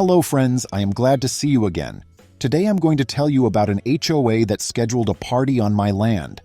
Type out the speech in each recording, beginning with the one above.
Hello friends, I am glad to see you again. Today I'm going to tell you about an HOA that scheduled a party on my land.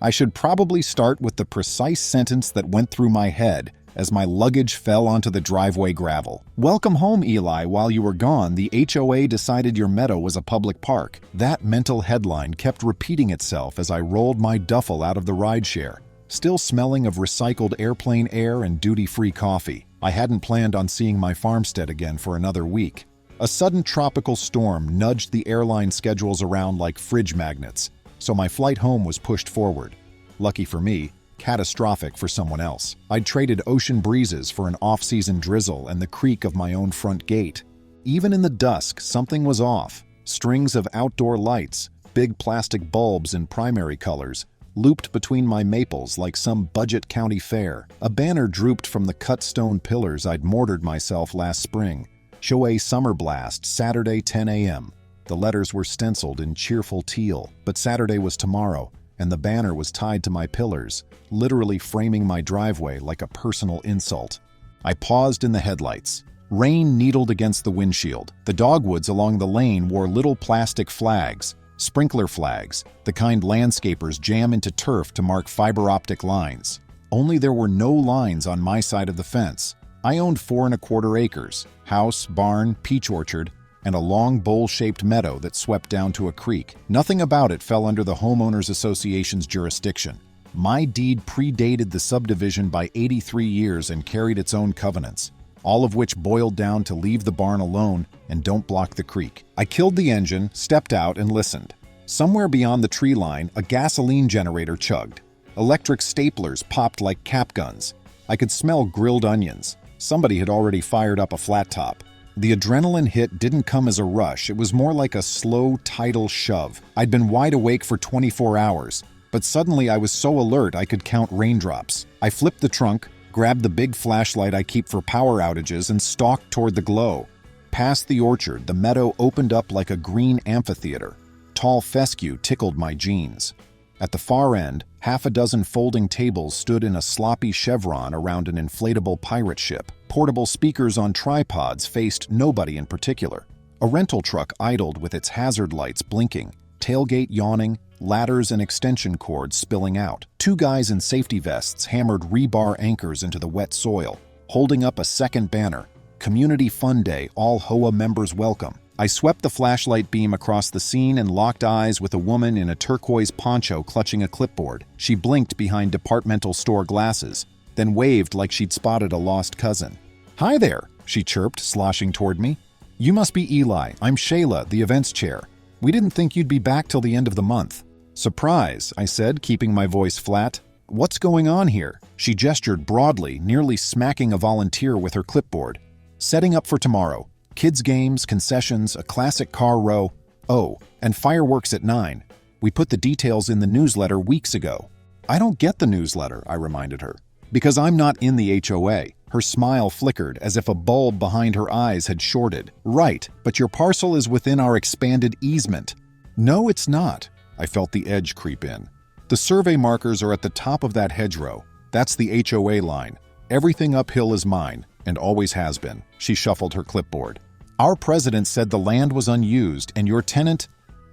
I should probably start with the precise sentence that went through my head as my luggage fell onto the driveway gravel. Welcome home, Eli. While you were gone, the HOA decided your meadow was a public park. That mental headline kept repeating itself as I rolled my duffel out of the rideshare, still smelling of recycled airplane air and duty-free coffee. I hadn't planned on seeing my farmstead again for another week. A sudden tropical storm nudged the airline schedules around like fridge magnets, so my flight home was pushed forward. Lucky for me, catastrophic for someone else. I'd traded ocean breezes for an off-season drizzle and the creak of my own front gate. Even in the dusk, something was off. Strings of outdoor lights, big plastic bulbs in primary colors, looped between my maples like some budget county fair. A banner drooped from the cut stone pillars I'd mortared myself last spring. HOA Summer Blast, Saturday 10 a.m. The letters were stenciled in cheerful teal, but Saturday was tomorrow, and the banner was tied to my pillars, literally framing my driveway like a personal insult. I paused in the headlights. Rain needled against the windshield. The dogwoods along the lane wore little plastic flags, sprinkler flags, the kind landscapers jam into turf to mark fiber optic lines. Only there were no lines on my side of the fence. I owned 4¼ acres, house, barn, peach orchard, and a long bowl-shaped meadow that swept down to a creek. Nothing about it fell under the Homeowners Association's jurisdiction. My deed predated the subdivision by 83 years and carried its own covenants, all of which boiled down to leave the barn alone and don't block the creek. I killed the engine, stepped out, and listened. Somewhere beyond the tree line, a gasoline generator chugged. Electric staplers popped like cap guns. I could smell grilled onions. Somebody had already fired up a flat top. The adrenaline hit didn't come as a rush. It was more like a slow, tidal shove. I'd been wide awake for 24 hours, but suddenly I was so alert I could count raindrops. I flipped the trunk, grabbed the big flashlight I keep for power outages, and stalked toward the glow. Past the orchard, the meadow opened up like a green amphitheater. Tall fescue tickled my jeans. At the far end, half a dozen folding tables stood in a sloppy chevron around an inflatable pirate ship. Portable speakers on tripods faced nobody in particular. A rental truck idled with its hazard lights blinking, tailgate yawning, ladders and extension cords spilling out. Two guys in safety vests hammered rebar anchors into the wet soil, holding up a second banner, Community Fun Day, all HOA members welcome. I swept the flashlight beam across the scene and locked eyes with a woman in a turquoise poncho clutching a clipboard. She blinked behind departmental store glasses, then waved like she'd spotted a lost cousin. "Hi there," she chirped, sloshing toward me. "You must be Eli. I'm Shayla, the events chair. We didn't think you'd be back till the end of the month." "Surprise," I said, keeping my voice flat. "What's going on here?" She gestured broadly, nearly smacking a volunteer with her clipboard. "Setting up for tomorrow. Kids' games, concessions, a classic car row. Oh, and fireworks at 9. We put the details in the newsletter weeks ago." "I don't get the newsletter," I reminded her. "Because I'm not in the HOA." Her smile flickered as if a bulb behind her eyes had shorted. "Right, but your parcel is within our expanded easement." "No, it's not." I felt the edge creep in. "The survey markers are at the top of that hedgerow. That's the HOA line. Everything uphill is mine, and always has been." She shuffled her clipboard. "Our president said the land was unused, and your tenant—"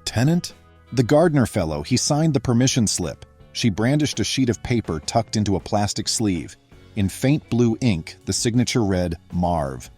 "Tenant?" "The gardener fellow, he signed the permission slip." She brandished a sheet of paper tucked into a plastic sleeve. In faint blue ink, the signature read, Marv.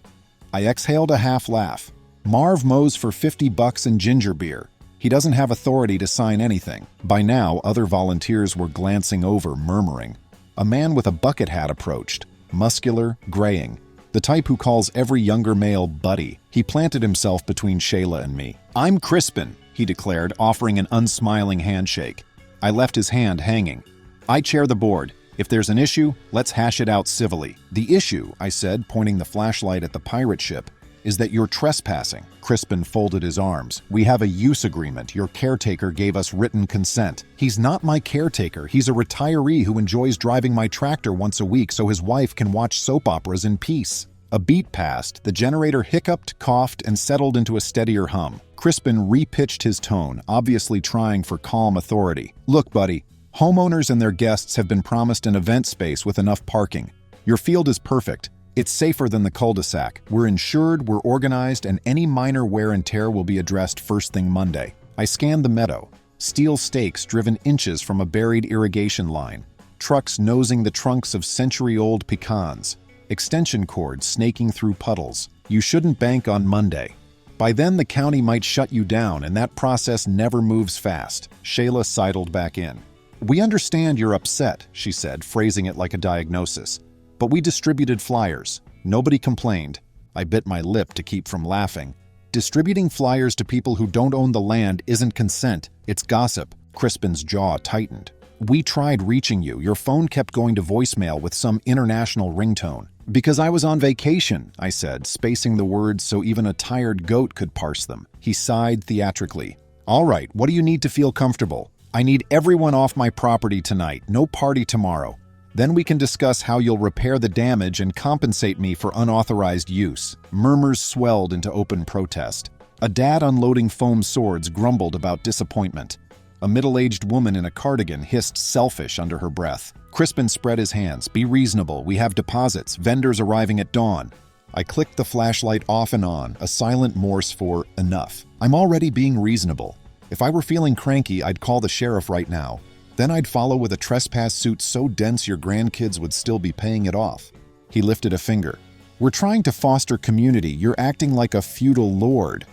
I exhaled a half laugh. "Marv mows for $50 and ginger beer. He doesn't have authority to sign anything." By now, other volunteers were glancing over, murmuring. A man with a bucket hat approached, muscular, graying. The type who calls every younger male buddy. He planted himself between Shayla and me. "I'm Crispin," he declared, offering an unsmiling handshake. I left his hand hanging. "I chair the board. If there's an issue, let's hash it out civilly." "The issue," I said, pointing the flashlight at the pirate ship, "is that you're trespassing." Crispin folded his arms. "We have a use agreement. Your caretaker gave us written consent." "He's not my caretaker. He's a retiree who enjoys driving my tractor once a week so his wife can watch soap operas in peace." A beat passed, the generator hiccuped, coughed, and settled into a steadier hum. Crispin repitched his tone, obviously trying for calm authority. "Look, buddy, homeowners and their guests have been promised an event space with enough parking. Your field is perfect. It's safer than the cul-de-sac. We're insured, we're organized, and any minor wear and tear will be addressed first thing Monday. I scanned the meadow. Steel stakes driven inches from a buried irrigation line. Trucks nosing the trunks of century-old pecans. Extension cords snaking through puddles. You shouldn't bank on Monday. By then, the county might shut you down, and that process never moves fast. Shayla sidled back in. We understand you're upset, she said, phrasing it like a diagnosis. But we distributed flyers. Nobody complained. I bit my lip to keep from laughing. Distributing flyers to people who don't own the land isn't consent, it's gossip. Crispin's jaw tightened. We tried reaching you. Your phone kept going to voicemail with some international ringtone. Because I was on vacation, I said, spacing the words so even a tired goat could parse them. He sighed theatrically. All right, what do you need to feel comfortable? I need everyone off my property tonight, no party tomorrow. Then we can discuss how you'll repair the damage and compensate me for unauthorized use. Murmurs swelled into open protest. A dad unloading foam swords grumbled about disappointment. A middle-aged woman in a cardigan hissed selfish under her breath. Crispin spread his hands. Be reasonable. We have deposits. Vendors arriving at dawn. I clicked the flashlight off and on, a silent Morse for enough. I'm already being reasonable. If I were feeling cranky, I'd call the sheriff right now. Then I'd follow with a trespass suit so dense your grandkids would still be paying it off. He lifted a finger. We're trying to foster community. You're acting like a feudal lord.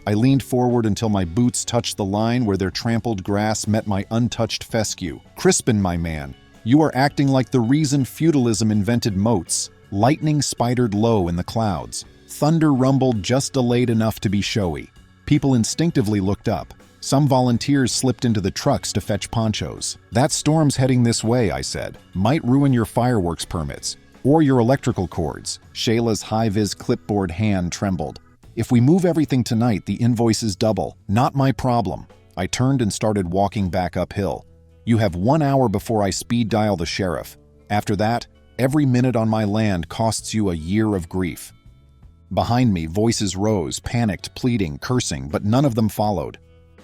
I leaned forward until my boots touched the line where their trampled grass met my untouched fescue. Crispin, my man, you are acting like the reason feudalism invented moats. Lightning spidered low in the clouds. Thunder rumbled just delayed enough to be showy. People instinctively looked up. Some volunteers slipped into the trucks to fetch ponchos. That storm's heading this way, I said. Might ruin your fireworks permits. Or your electrical cords. Shayla's high-vis clipboard hand trembled. If we move everything tonight, the invoices double. Not my problem. I turned and started walking back uphill. You have 1 hour before I speed dial the sheriff. After that, every minute on my land costs you a year of grief. Behind me, voices rose, panicked, pleading, cursing, but none of them followed.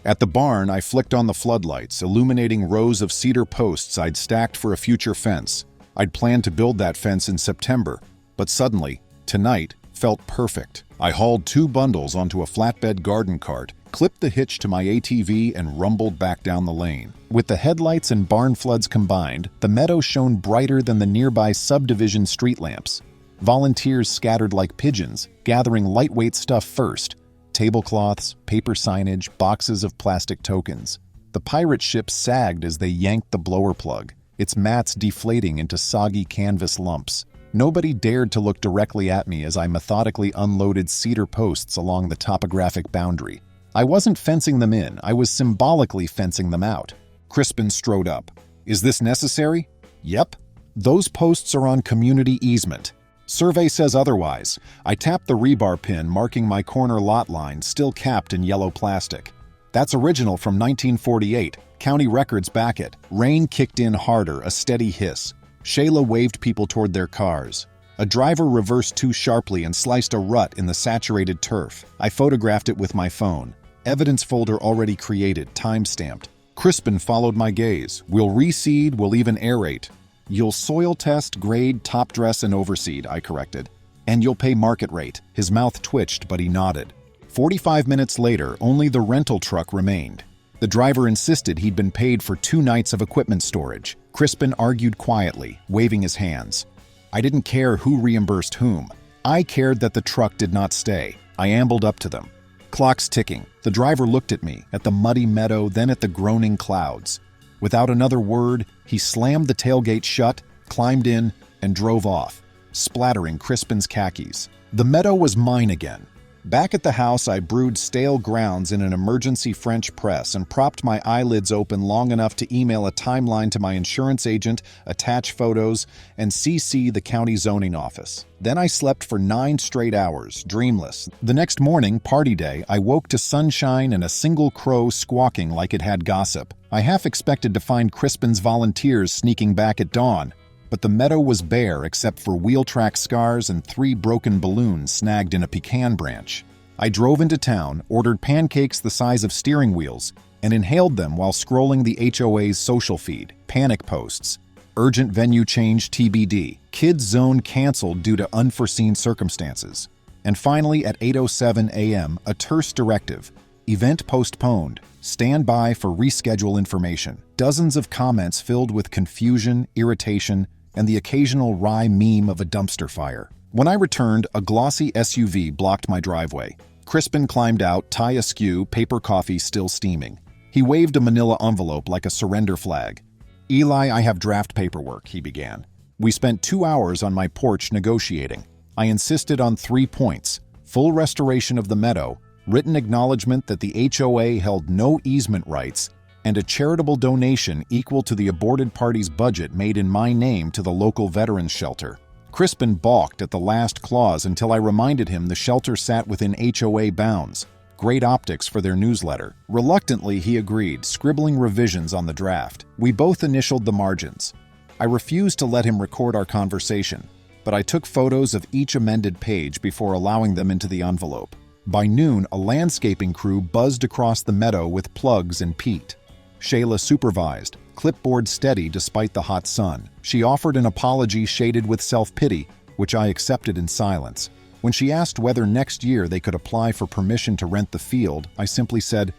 At the barn, I flicked on the floodlights, illuminating rows of cedar posts I'd stacked for a future fence. I'd planned to build that fence in September, but suddenly, tonight, felt perfect. I hauled 2 bundles onto a flatbed garden cart, clipped the hitch to my ATV, and rumbled back down the lane. With the headlights and barn floods combined, the meadow shone brighter than the nearby subdivision street lamps. Volunteers scattered like pigeons, gathering lightweight stuff first. Tablecloths, paper signage, boxes of plastic tokens. The pirate ship sagged as they yanked the blower plug, its mats deflating into soggy canvas lumps. Nobody dared to look directly at me as I methodically unloaded cedar posts along the topographic boundary. I wasn't fencing them in, I was symbolically fencing them out. Crispin strode up. Is this necessary? Yep. Those posts are on community easement. Survey says otherwise. I tapped the rebar pin marking my corner lot line, still capped in yellow plastic. That's original from 1948. County records back it. Rain kicked in harder, a steady hiss. Shayla waved people toward their cars. A driver reversed too sharply and sliced a rut in the saturated turf. I photographed it with my phone. Evidence folder already created, time-stamped. Crispin followed my gaze. We'll reseed, we'll even aerate. You'll soil test, grade, top dress, and overseed, I corrected. And you'll pay market rate. His mouth twitched, but he nodded. 45 minutes later, only the rental truck remained. The driver insisted he'd been paid for 2 nights of equipment storage. Crispin argued quietly, waving his hands. I didn't care who reimbursed whom. I cared that the truck did not stay. I ambled up to them. Clock's ticking. The driver looked at me, at the muddy meadow, then at the groaning clouds. Without another word, he slammed the tailgate shut, climbed in, and drove off, splattering Crispin's khakis. The meadow was mine again. Back at the house, I brewed stale grounds in an emergency French press and propped my eyelids open long enough to email a timeline to my insurance agent, attach photos, and CC the county zoning office. Then I slept for 9 straight hours, dreamless. The next morning, party day, I woke to sunshine and a single crow squawking like it had gossip. I half expected to find Crispin's volunteers sneaking back at dawn, but the meadow was bare except for wheel track scars and 3 broken balloons snagged in a pecan branch. I drove into town, ordered pancakes the size of steering wheels, and inhaled them while scrolling the HOA's social feed, panic posts, Urgent venue change TBD. Kids zone canceled due to unforeseen circumstances. And finally, at 8:07 a.m., a terse directive. Event postponed. Stand by for reschedule information. Dozens of comments filled with confusion, irritation, and the occasional wry meme of a dumpster fire. When I returned, a glossy SUV blocked my driveway. Crispin climbed out, tie askew, paper coffee still steaming. He waved a manila envelope like a surrender flag. "Eli, I have draft paperwork," he began. We spent 2 hours on my porch negotiating. I insisted on 3 points: full restoration of the meadow, written acknowledgement that the HOA held no easement rights, and a charitable donation equal to the aborted party's budget made in my name to the local veterans shelter. Crispin balked at the last clause until I reminded him the shelter sat within HOA bounds. Great optics for their newsletter. Reluctantly, he agreed, scribbling revisions on the draft. We both initialed the margins. I refused to let him record our conversation, but I took photos of each amended page before allowing them into the envelope. By noon, a landscaping crew buzzed across the meadow with plugs and peat. Shayla supervised, clipboard steady despite the hot sun. She offered an apology shaded with self-pity, which I accepted in silence. When she asked whether next year they could apply for permission to rent the field, I simply said,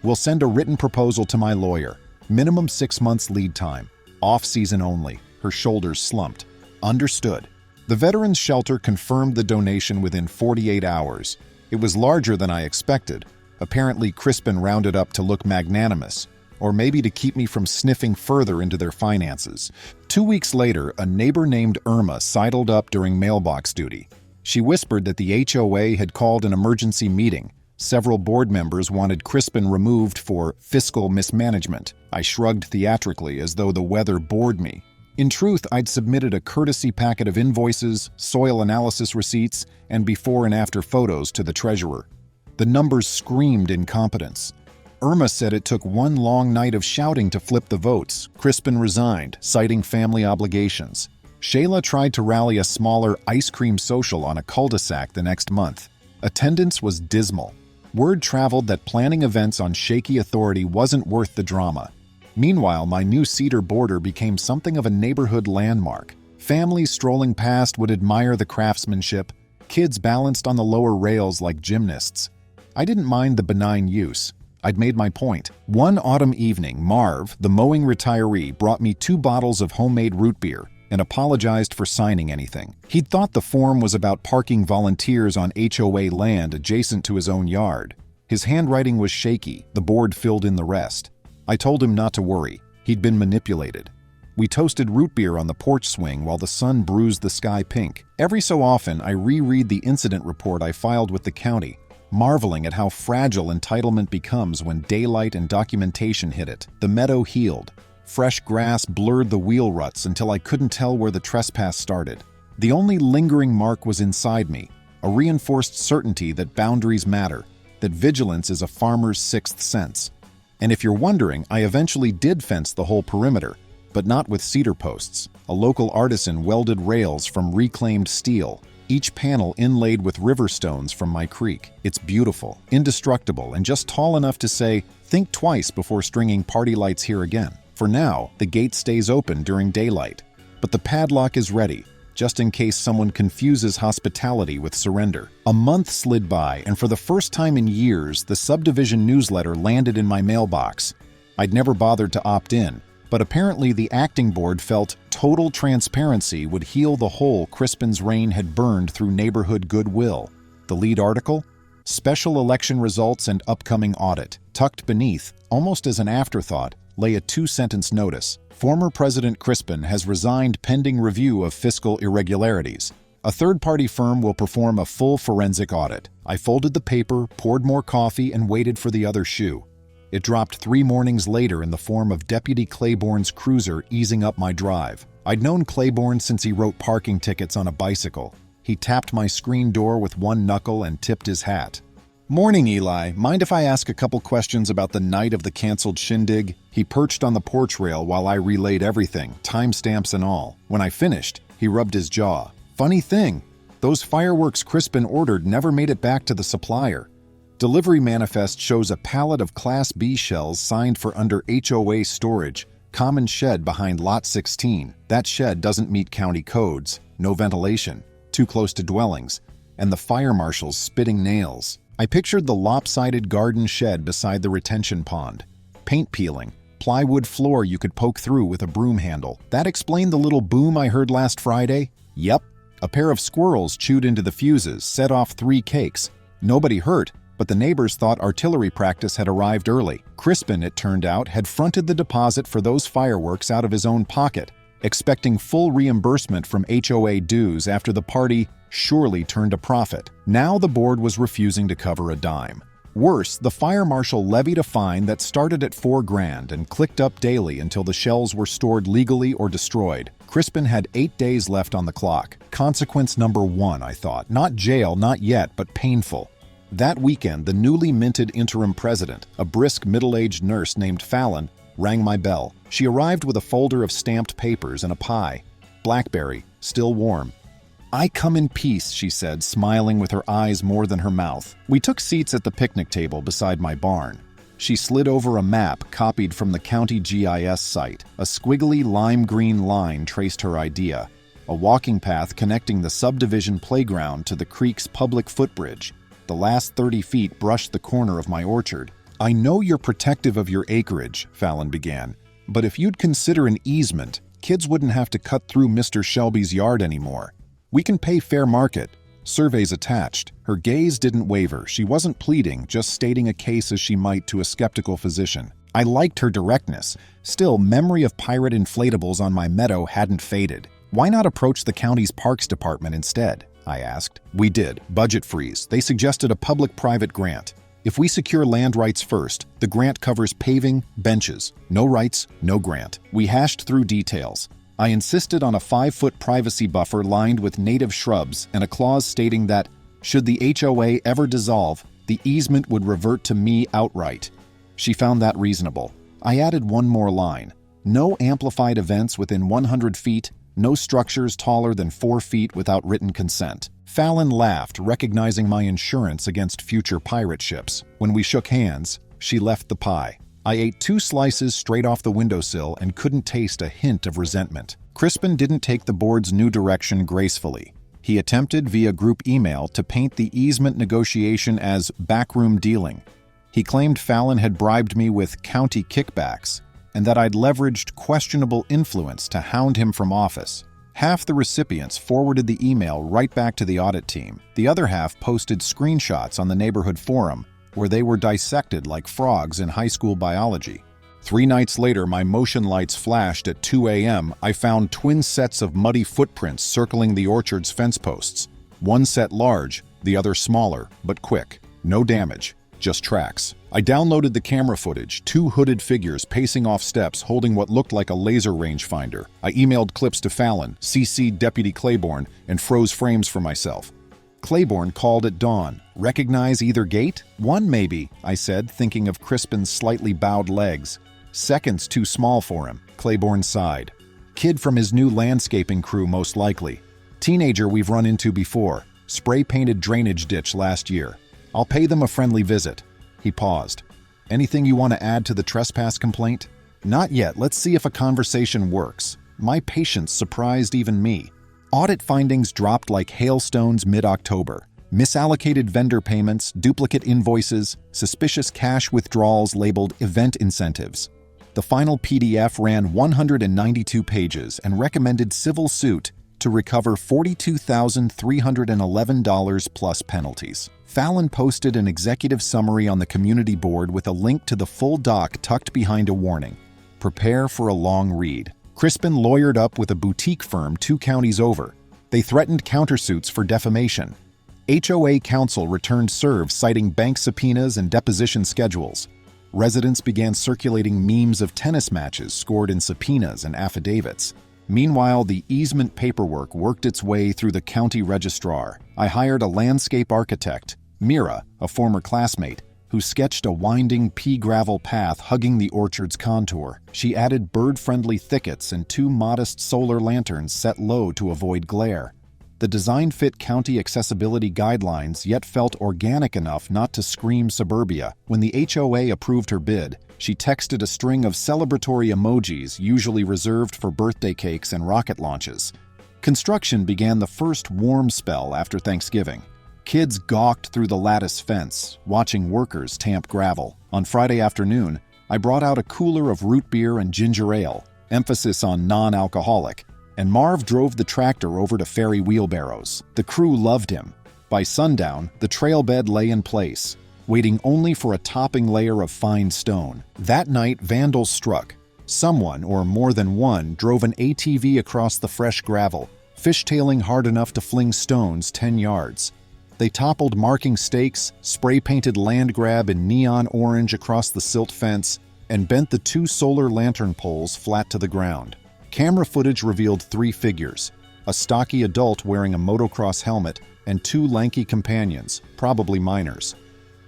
"We'll send a written proposal to my lawyer. Minimum 6 months lead time. Off-season only." Her shoulders slumped. "Understood." The veterans shelter confirmed the donation within 48 hours. It was larger than I expected. Apparently, Crispin rounded up to look magnanimous, or maybe to keep me from sniffing further into their finances. 2 weeks later, a neighbor named Irma sidled up during mailbox duty. She whispered that the HOA had called an emergency meeting. Several board members wanted Crispin removed for fiscal mismanagement. I shrugged theatrically as though the weather bored me. In truth, I'd submitted a courtesy packet of invoices, soil analysis receipts, and before and after photos to the treasurer. The numbers screamed incompetence. Irma said it took one long night of shouting to flip the votes. Crispin resigned, citing family obligations. Shayla tried to rally a smaller ice cream social on a cul-de-sac the next month. Attendance was dismal. Word traveled that planning events on shaky authority wasn't worth the drama. Meanwhile, my new cedar border became something of a neighborhood landmark. Families strolling past would admire the craftsmanship, kids balanced on the lower rails like gymnasts. I didn't mind the benign use. I'd made my point. One autumn evening, Marv, the mowing retiree, brought me 2 bottles of homemade root beer and apologized for signing anything. He'd thought the form was about parking volunteers on HOA land adjacent to his own yard. His handwriting was shaky, the board filled in the rest. I told him not to worry. He'd been manipulated. We toasted root beer on the porch swing while the sun bruised the sky pink. Every so often, I reread the incident report I filed with the county, marveling at how fragile entitlement becomes when daylight and documentation hit it. The meadow healed. Fresh grass blurred the wheel ruts until I couldn't tell where the trespass started. The only lingering mark was inside me, a reinforced certainty that boundaries matter, that vigilance is a farmer's sixth sense. And if you're wondering, I eventually did fence the whole perimeter, but not with cedar posts. A local artisan welded rails from reclaimed steel, each panel inlaid with river stones from my creek. It's beautiful, indestructible, and just tall enough to say, think twice before stringing party lights here again. For now, the gate stays open during daylight, but the padlock is ready, just in case someone confuses hospitality with surrender. A month slid by, and for the first time in years, the subdivision newsletter landed in my mailbox. I'd never bothered to opt in, but apparently the acting board felt total transparency would heal the hole Crispin's reign had burned through neighborhood goodwill. The lead article? Special election results and upcoming audit. Tucked beneath, almost as an afterthought, lay a 2-sentence notice. Former President Crispin has resigned pending review of fiscal irregularities. A third-party firm will perform a full forensic audit. I folded the paper, poured more coffee, and waited for the other shoe. It dropped 3 mornings later in the form of Deputy Claiborne's cruiser easing up my drive. I'd known Claiborne since he wrote parking tickets on a bicycle. He tapped my screen door with one knuckle and tipped his hat. "Morning, Eli. Mind if I ask a couple questions about the night of the canceled shindig?" He perched on the porch rail while I relayed everything, timestamps and all. When I finished, he rubbed his jaw. "Funny thing, those fireworks Crispin ordered never made it back to the supplier. Delivery manifest shows a pallet of Class B shells signed for under HOA storage, Common shed behind lot 16. That shed doesn't meet county codes. No ventilation. Too close to dwellings. And the fire marshal's spitting nails. I pictured the lopsided garden shed beside the retention pond. Paint peeling. Plywood floor you could poke through with a broom handle. That explained the little boom I heard last Friday? Yep. A pair of squirrels chewed into the fuses, set off 3 cakes. Nobody hurt, but the neighbors thought artillery practice had arrived early. Crispin, it turned out, had fronted the deposit for those fireworks out of his own pocket, expecting full reimbursement from HOA dues after the party surely turned a profit. Now the board was refusing to cover a dime. Worse, the fire marshal levied a fine that started at $4,000 and clicked up daily until the shells were stored legally or destroyed. Crispin had 8 days left on the clock. Consequence number 1, I thought. Not jail, not yet, but painful. That weekend, the newly minted interim president, a brisk middle-aged nurse named Fallon, rang my bell. She arrived with a folder of stamped papers and a pie. Blackberry, still warm. "I come in peace," she said, smiling with her eyes more than her mouth. We took seats at the picnic table beside my barn. She slid over a map copied from the county GIS site. A squiggly lime-green line traced her idea. A walking path connecting the subdivision playground to the creek's public footbridge. The last 30 feet brushed the corner of my orchard. "I know you're protective of your acreage," Fallon began, "but if you'd consider an easement, kids wouldn't have to cut through Mr. Shelby's yard anymore. We can pay fair market. Surveys attached." Her gaze didn't waver. She wasn't pleading, just stating a case as she might to a skeptical physician. I liked her directness. Still, memory of pirate inflatables on my meadow hadn't faded. "Why not approach the county's parks department instead?" I asked. "We did. Budget freeze. They suggested a public-private grant. If we secure land rights first, the grant covers paving, benches. No rights, no grant." We hashed through details. I insisted on a 5-foot privacy buffer lined with native shrubs and a clause stating that, should the HOA ever dissolve, the easement would revert to me outright. She found that reasonable. I added one more line. No amplified events within 100 feet, no structures taller than 4 feet without written consent. Fallon laughed, recognizing my insurance against future pirate ships. When we shook hands, she left the pie. I ate 2 slices straight off the windowsill and couldn't taste a hint of resentment. Crispin didn't take the board's new direction gracefully. He attempted via group email to paint the easement negotiation as backroom dealing. He claimed Fallon had bribed me with county kickbacks and that I'd leveraged questionable influence to hound him from office. Half the recipients forwarded the email right back to the audit team. The other half posted screenshots on the neighborhood forum, where they were dissected like frogs in high school biology. 3 nights later, my motion lights flashed at 2 a.m. I found twin sets of muddy footprints circling the orchard's fence posts. One set large, the other smaller, but quick. No damage, just tracks. I downloaded the camera footage, 2 hooded figures pacing off steps holding what looked like a laser rangefinder. I emailed clips to Fallon, CC'd Deputy Claiborne, and froze frames for myself. Claiborne called at dawn. "Recognize either gate?" "One, maybe," I said, thinking of Crispin's slightly bowed legs. "Second's too small for him," Claiborne sighed. "Kid from his new landscaping crew, most likely. Teenager we've run into before. Spray-painted drainage ditch last year. I'll pay them a friendly visit." He paused. "Anything you want to add to the trespass complaint?" "Not yet. Let's see if a conversation works." My patience surprised even me. Audit findings dropped like hailstones mid-October. Misallocated vendor payments, duplicate invoices, suspicious cash withdrawals labeled event incentives. The final PDF ran 192 pages and recommended civil suit to recover $42,311 plus penalties. Fallon posted an executive summary on the community board with a link to the full doc tucked behind a warning. Prepare for a long read. Crispin lawyered up with a boutique firm 2 counties over. They threatened countersuits for defamation. HOA counsel returned serves citing bank subpoenas and deposition schedules. Residents began circulating memes of tennis matches scored in subpoenas and affidavits. Meanwhile, the easement paperwork worked its way through the county registrar. I hired a landscape architect, Mira, a former classmate, who sketched a winding pea-gravel path hugging the orchard's contour. She added bird-friendly thickets and 2 modest solar lanterns set low to avoid glare. The design fit county accessibility guidelines yet felt organic enough not to scream suburbia. When the HOA approved her bid, she texted a string of celebratory emojis usually reserved for birthday cakes and rocket launches. Construction began the first warm spell after Thanksgiving. Kids gawked through the lattice fence, watching workers tamp gravel. On Friday afternoon, I brought out a cooler of root beer and ginger ale, emphasis on non-alcoholic, and Marv drove the tractor over to ferry wheelbarrows. The crew loved him. By sundown, the trail bed lay in place, waiting only for a topping layer of fine stone. That night, vandals struck. Someone, or more than one, drove an ATV across the fresh gravel, fishtailing hard enough to fling stones 10 yards. They toppled marking stakes, spray-painted land grab in neon orange across the silt fence, and bent the 2 solar lantern poles flat to the ground. Camera footage revealed 3 figures: a stocky adult wearing a motocross helmet and 2 lanky companions, probably minors.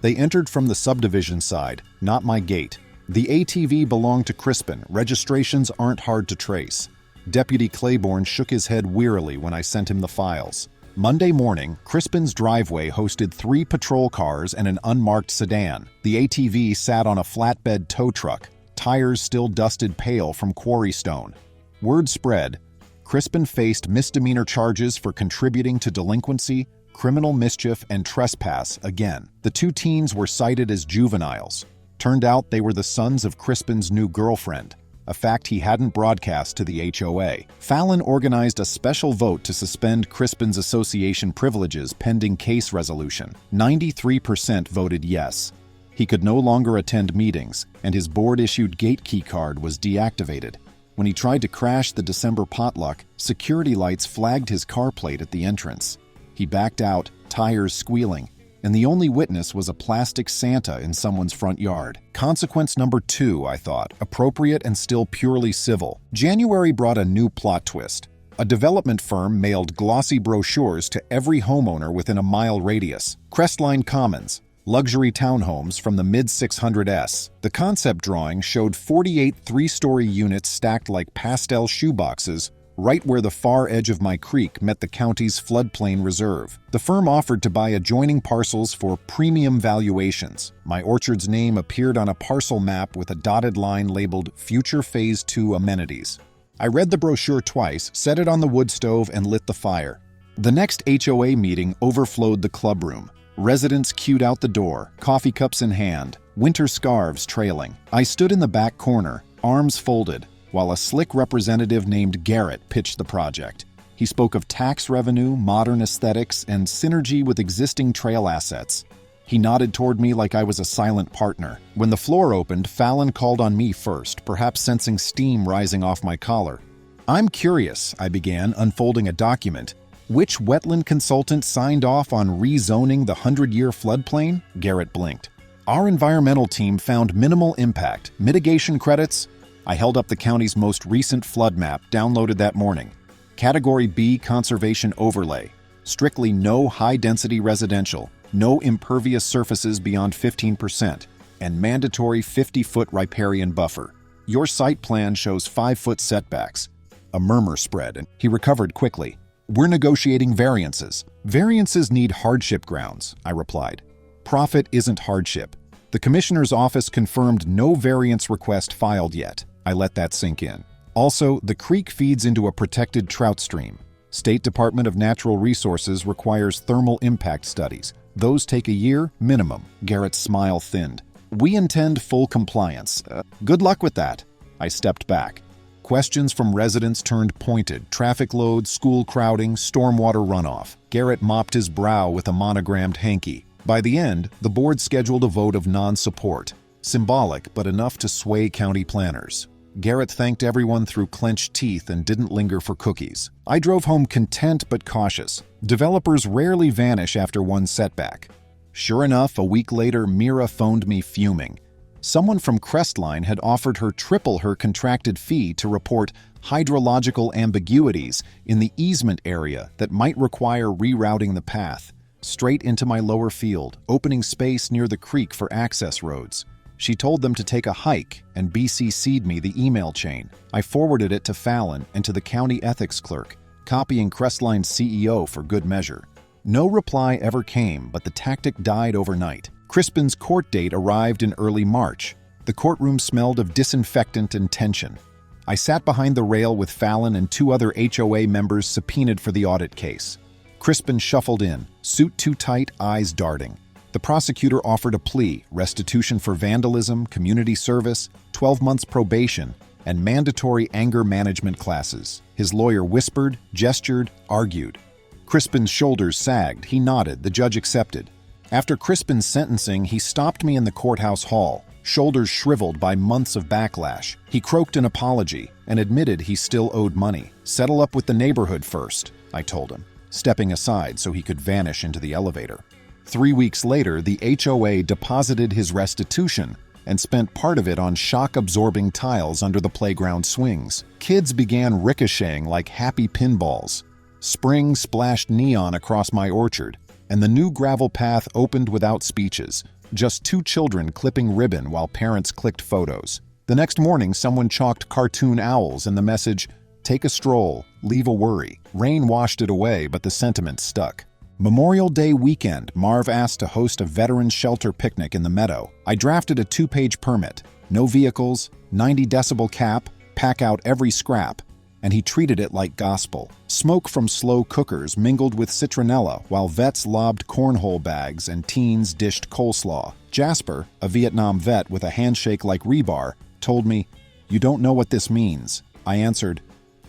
They entered from the subdivision side, not my gate. The ATV belonged to Crispin. Registrations aren't hard to trace. Deputy Claiborne shook his head wearily when I sent him the files. Monday morning, Crispin's driveway hosted 3 patrol cars and an unmarked sedan. The ATV sat on a flatbed tow truck, tires still dusted pale from quarry stone. Word spread. Crispin faced misdemeanor charges for contributing to delinquency, criminal mischief, and trespass again. The 2 teens were cited as juveniles. Turned out they were the sons of Crispin's new girlfriend, a fact he hadn't broadcast to the HOA. Fallon organized a special vote to suspend Crispin's association privileges pending case resolution. 93% voted yes. He could no longer attend meetings, and his board-issued gate key card was deactivated. When he tried to crash the December potluck, security lights flagged his car plate at the entrance. He backed out, tires squealing, and the only witness was a plastic Santa in someone's front yard. Consequence number 2, I thought, appropriate and still purely civil. January brought a new plot twist. A development firm mailed glossy brochures to every homeowner within a mile radius. Crestline Commons, luxury townhomes from the mid-600s. The concept drawing showed 48 3-story units stacked like pastel shoeboxes right where the far edge of my creek met the county's floodplain reserve. The firm offered to buy adjoining parcels for premium valuations. My orchard's name appeared on a parcel map with a dotted line labeled Future Phase 2 Amenities. I read the brochure twice, set it on the wood stove, and lit the fire. The next HOA meeting overflowed the clubroom. Residents queued out the door, coffee cups in hand, winter scarves trailing. I stood in the back corner, arms folded, while a slick representative named Garrett pitched the project. He spoke of tax revenue, modern aesthetics, and synergy with existing trail assets. He nodded toward me like I was a silent partner. When the floor opened, Fallon called on me first, perhaps sensing steam rising off my collar. "I'm curious," I began, unfolding a document. "Which wetland consultant signed off on rezoning the 100-year floodplain?" Garrett blinked. "Our environmental team found minimal impact. Mitigation credits?" I held up the county's most recent flood map, downloaded that morning. Category B Conservation Overlay. Strictly no high-density residential, no impervious surfaces beyond 15%, and mandatory 50-foot riparian buffer. Your site plan shows 5-foot setbacks. A murmur spread, and he recovered quickly. "We're negotiating variances." "Variances need hardship grounds," I replied. "Profit isn't hardship." The commissioner's office confirmed no variance request filed yet. I let that sink in. Also, the creek feeds into a protected trout stream. State Department of Natural Resources requires thermal impact studies. Those take a year, minimum. Garrett's smile thinned. "We intend full compliance. Good luck with that." I stepped back. Questions from residents turned pointed. Traffic load, school crowding, stormwater runoff. Garrett mopped his brow with a monogrammed hanky. By the end, the board scheduled a vote of non-support. Symbolic, but enough to sway county planners. Garrett thanked everyone through clenched teeth and didn't linger for cookies. I drove home content but cautious. Developers rarely vanish after one setback. Sure enough, a week later, Mira phoned me fuming. Someone from Crestline had offered her triple her contracted fee to report hydrological ambiguities in the easement area that might require rerouting the path. Straight into my lower field, opening space near the creek for access roads. She told them to take a hike and BCC'd me the email chain. I forwarded it to Fallon and to the county ethics clerk. copying Crestline's CEO for good measure. No reply ever came, but the tactic died overnight. Crispin's court date arrived in early March. The courtroom smelled of disinfectant and tension. I sat behind the rail with Fallon and 2 other HOA members subpoenaed for the audit case. Crispin shuffled in, suit too tight, eyes darting. The prosecutor offered a plea: restitution for vandalism, community service, 12 months probation, and mandatory anger management classes. His lawyer whispered, gestured, argued. Crispin's shoulders sagged. He nodded. The judge accepted. After Crispin's sentencing, he stopped me in the courthouse hall, shoulders shriveled by months of backlash. He croaked an apology and admitted he still owed money. "Settle up with the neighborhood first," I told him, stepping aside so he could vanish into the elevator. 3 weeks later, the HOA deposited his restitution and spent part of it on shock-absorbing tiles under the playground swings. Kids began ricocheting like happy pinballs. Spring splashed neon across my orchard, and the new gravel path opened without speeches, just 2 children clipping ribbon while parents clicked photos. The next morning, someone chalked cartoon owls and the message, "Take a stroll, leave a worry." Rain washed it away, but the sentiment stuck. Memorial Day weekend, Marv asked to host a veterans shelter picnic in the meadow. I drafted a 2-page permit: no vehicles, 90 decibel cap, pack out every scrap, and he treated it like gospel. Smoke from slow cookers mingled with citronella while vets lobbed cornhole bags and teens dished coleslaw. Jasper, a Vietnam vet with a handshake like rebar, told me, "You don't know what this means." I answered,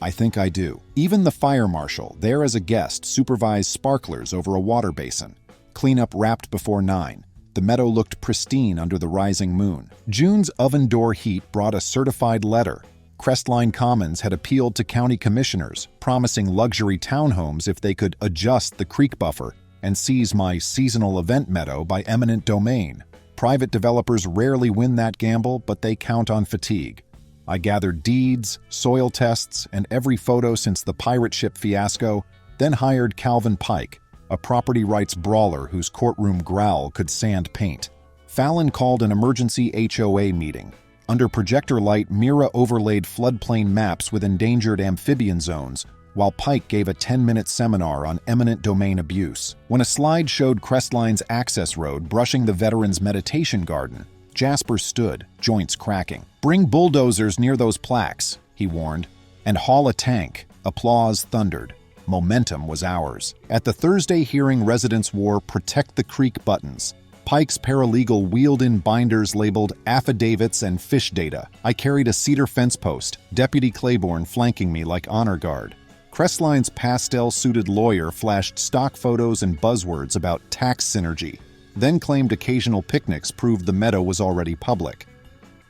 "I think I do." Even the fire marshal, there as a guest, supervised sparklers over a water basin. Cleanup wrapped before 9. The meadow looked pristine under the rising moon. June's oven door heat brought a certified letter. Crestline Commons had appealed to county commissioners, promising luxury townhomes if they could adjust the creek buffer and seize my seasonal event meadow by eminent domain. Private developers rarely win that gamble, but they count on fatigue. I gathered deeds, soil tests, and every photo since the pirate ship fiasco, then hired Calvin Pike, a property rights brawler whose courtroom growl could sand paint. Fallon called an emergency HOA meeting. Under projector light, Mira overlaid floodplain maps with endangered amphibian zones, while Pike gave a 10-minute seminar on eminent domain abuse. When a slide showed Crestline's access road brushing the veterans' meditation garden, Jasper stood, joints cracking. "Bring bulldozers near those plaques," he warned, "and haul a tank." Applause thundered. Momentum was ours. At the Thursday hearing, residents wore "Protect the Creek" buttons. Pike's paralegal wheeled in binders labeled affidavits and fish data. I carried a cedar fence post, Deputy Claiborne flanking me like honor guard. Crestline's pastel-suited lawyer flashed stock photos and buzzwords about tax synergy, then claimed occasional picnics proved the meadow was already public.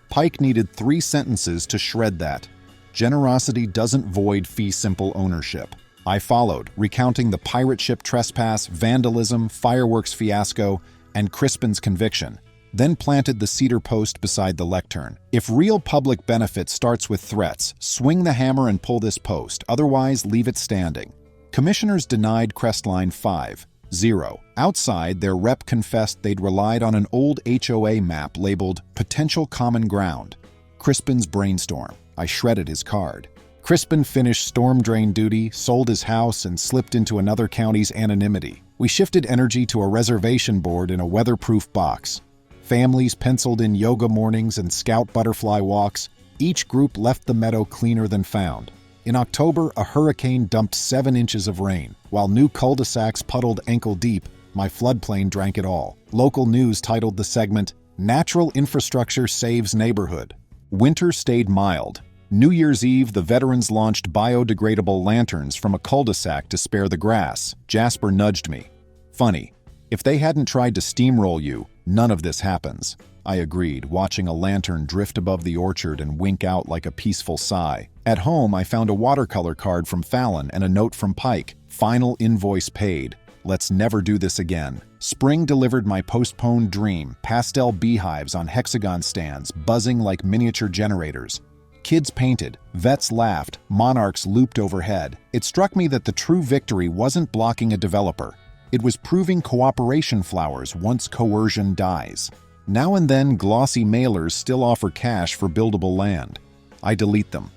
Pike needed 3 sentences to shred that. Generosity doesn't void fee simple ownership. I followed, recounting the pirate ship trespass, vandalism, fireworks fiasco, and Crispin's conviction, then planted the cedar post beside the lectern. "If real public benefit starts with threats, swing the hammer and pull this post, otherwise leave it standing." Commissioners denied Crestline 5-0. Outside, their rep confessed they'd relied on an old HOA map labeled "Potential Common Ground." Crispin's brainstorm. I shredded his card. Crispin finished storm drain duty, sold his house, and slipped into another county's anonymity. We shifted energy to a reservation board in a weatherproof box. Families penciled in yoga mornings and scout butterfly walks. Each group left the meadow cleaner than found. In October, a hurricane dumped 7 inches of rain. While new cul-de-sacs puddled ankle deep, my floodplain drank it all. Local news titled the segment, "Natural Infrastructure Saves Neighborhood." Winter stayed mild. New Year's Eve, the veterans launched biodegradable lanterns from a cul-de-sac to spare the grass. Jasper nudged me. "Funny, if they hadn't tried to steamroll you, none of this happens." I agreed, watching a lantern drift above the orchard and wink out like a peaceful sigh. At home, I found a watercolor card from Fallon and a note from Pike. "Final invoice paid. Let's never do this again." Spring delivered my postponed dream, pastel beehives on hexagon stands, buzzing like miniature generators. Kids painted, vets laughed, monarchs looped overhead. It struck me that the true victory wasn't blocking a developer. It was proving cooperation flowers once coercion dies. Now and then, glossy mailers still offer cash for buildable land. I delete them.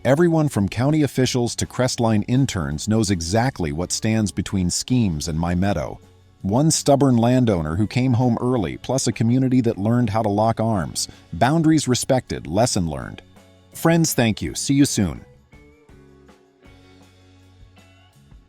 Everyone from county officials to Crestline interns knows exactly what stands between schemes and my meadow. One stubborn landowner who came home early, plus a community that learned how to lock arms. Boundaries respected, lesson learned. Friends, thank you. See you soon.